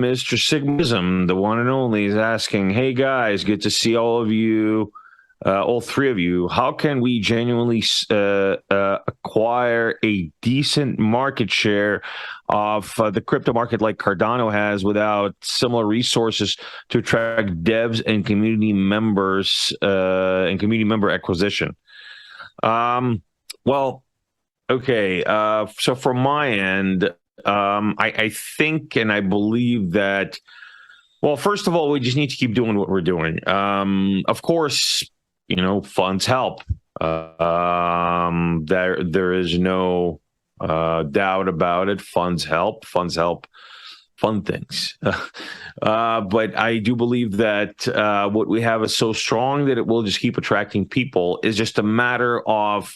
Mr. Sigmism, the one and only, is asking, hey guys, good to see all of you, all three of you. How can we genuinely acquire a decent market share of the crypto market like Cardano has without similar resources to attract devs and community members and community member acquisition? Well, okay. So from my end, I think and I believe that, well, first of all, we just need to keep doing what we're doing. Of course, funds help. There is no doubt about it. Funds help. Funds help fund things. But I do believe that what we have is so strong that it will just keep attracting people. It's just a matter of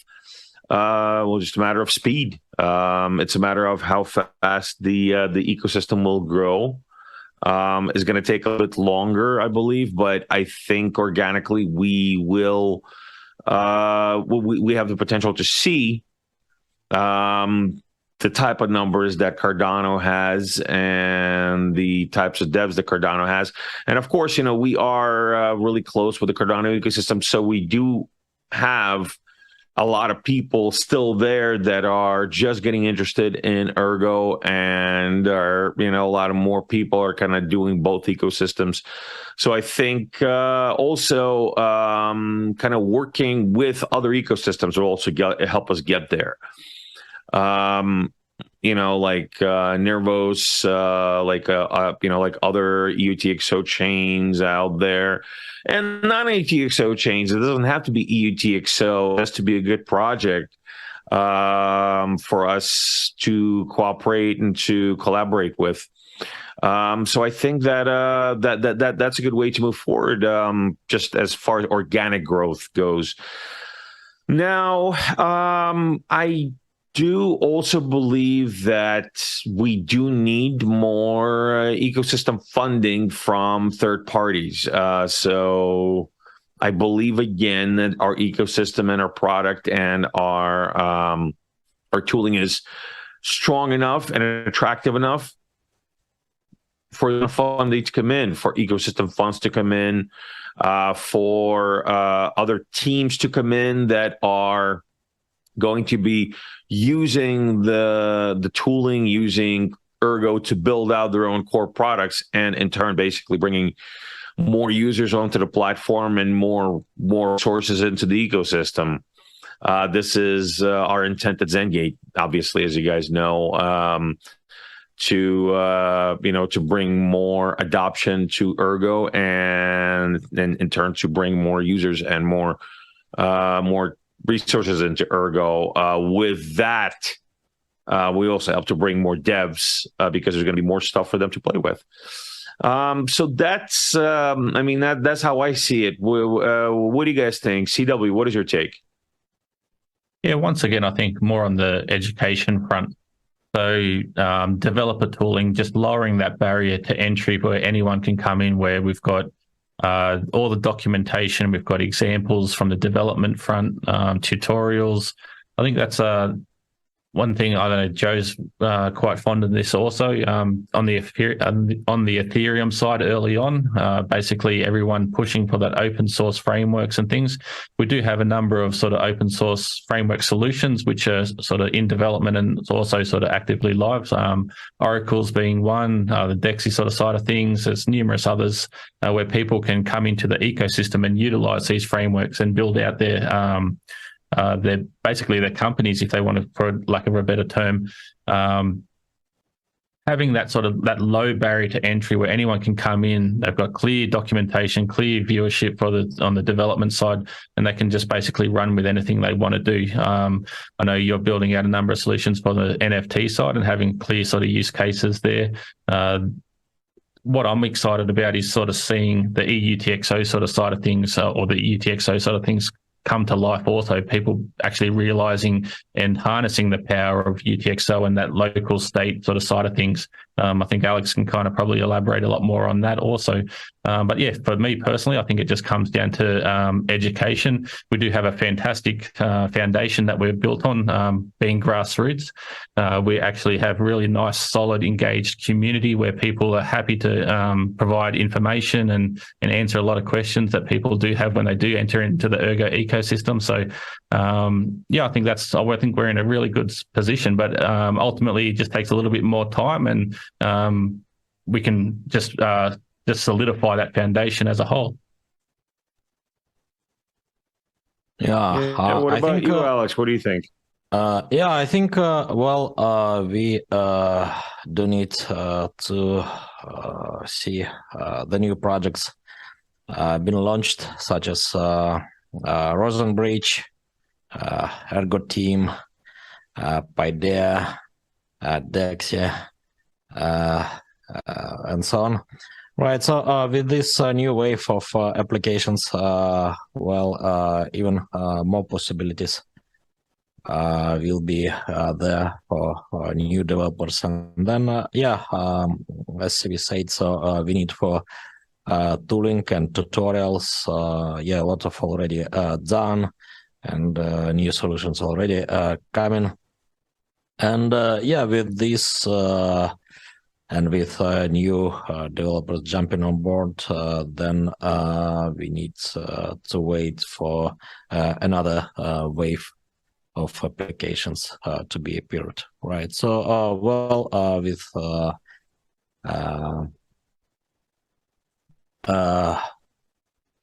speed. It's a matter of how fast the ecosystem will grow. It's going to take a bit longer, I believe, but I think organically we will. We have the potential to see the type of numbers that Cardano has and the types of devs that Cardano has, and of course, we are really close with the Cardano ecosystem, so we do have a lot of people still there that are just getting interested in Ergo, and a lot of more people are kind of doing both ecosystems. So I think also kind of working with other ecosystems will also help us get there. Like Nervos, like other EUTXO chains out there, and non-EUTXO chains. It doesn't have to be EUTXO. It has to be a good project for us to cooperate and to collaborate with. So I think that that's a good way to move forward, just as far as organic growth goes. Now, I do also believe that we do need more ecosystem funding from third parties. So I believe, again, that our ecosystem and our product and our tooling is strong enough and attractive enough for the funding to come in, for ecosystem funds to come in, for other teams to come in that are going to be using the tooling, using Ergo to build out their own core products, and in turn basically bringing more users onto the platform and more sources into the ecosystem. This is our intent at Zengate, obviously, as you guys know, to bring more adoption to Ergo, and in turn to bring more users and more resources into Ergo. With that, we also help to bring more devs because there's going to be more stuff for them to play with. So that's, that's how I see it. What do you guys think? CW, what is your take? Yeah, once again, I think more on the education front. So developer tooling, just lowering that barrier to entry where anyone can come in, where we've got all the documentation, we've got examples from the development front, tutorials. I think that's one thing. I don't know, Joe's quite fond of this also. On the Ethereum side early on, basically everyone pushing for that open source frameworks and things. We do have a number of sort of open source framework solutions which are sort of in development and also sort of actively live. Oracle's being one, the Dexy sort of side of things. There's numerous others where people can come into the ecosystem and utilize these frameworks and build out they're basically their companies, if they want to, for lack of a better term. Having that low barrier to entry where anyone can come in, they've got clear documentation, clear viewership on the development side, and they can just basically run with anything they want to do. I know you're building out a number of solutions for the NFT side and having clear sort of use cases there. What I'm excited about is sort of seeing the EUTXO sort of side of things, or the UTXO side of things, come to life also, people actually realizing and harnessing the power of UTXO and that local state sort of side of things. I think Alex can kind of probably elaborate a lot more on that also. But yeah, for me personally, I think it just comes down to education. We do have a fantastic foundation that we're built on, being grassroots. We actually have really nice, solid, engaged community where people are happy to provide information and answer a lot of questions that people do have when they do enter into the Ergo ecosystem. So yeah, I think we're in a really good position, but ultimately it just takes a little bit more time, and we can just solidify that foundation as a whole. Yeah. What I about think, you, Alex? What do you think? yeah, I think, we do need to see the new projects been launched, such as Rosenbridge, Ergo team, Paideia, Dexia, and so on. Right. So with this new wave of applications, even more possibilities will be there for new developers. And then, as we said, so we need for tooling and tutorials. A lot of already done, and new solutions already coming. And with this and with new developers jumping on board, then we need to wait for another wave of applications to be appeared, right? So, with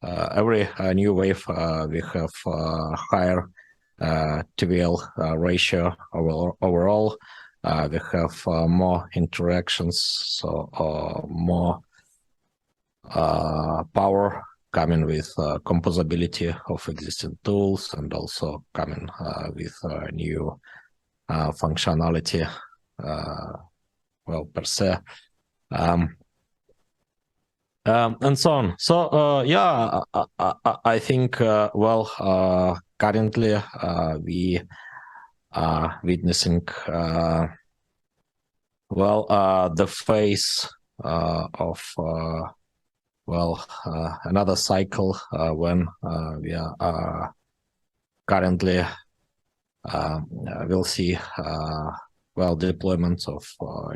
every new wave, we have higher TVL ratio overall. We have more interactions, so more power coming with composability of existing tools, and also coming with new functionality, per se, and so on. So I think currently we are witnessing the phase of another cycle when we are currently we'll see deployments of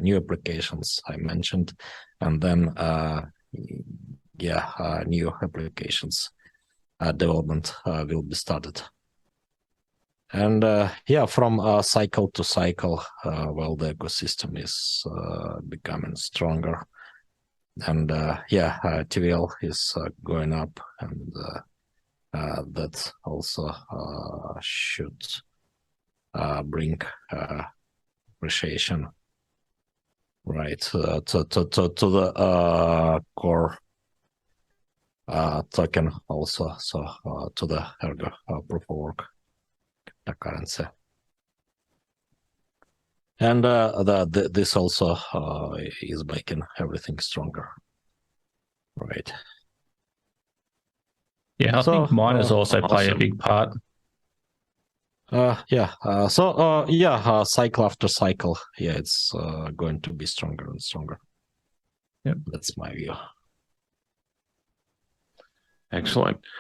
new applications I mentioned, and then new applications development will be started. And from cycle to cycle, the ecosystem is becoming stronger, and TVL is going up, and that also should bring appreciation, right, to the core token also, so to the Ergo proof of work currency. And this also is making everything stronger, right? Yeah, I think miners also play a big part. Cycle after cycle, it's going to be stronger and stronger. Yep. That's my view. Excellent.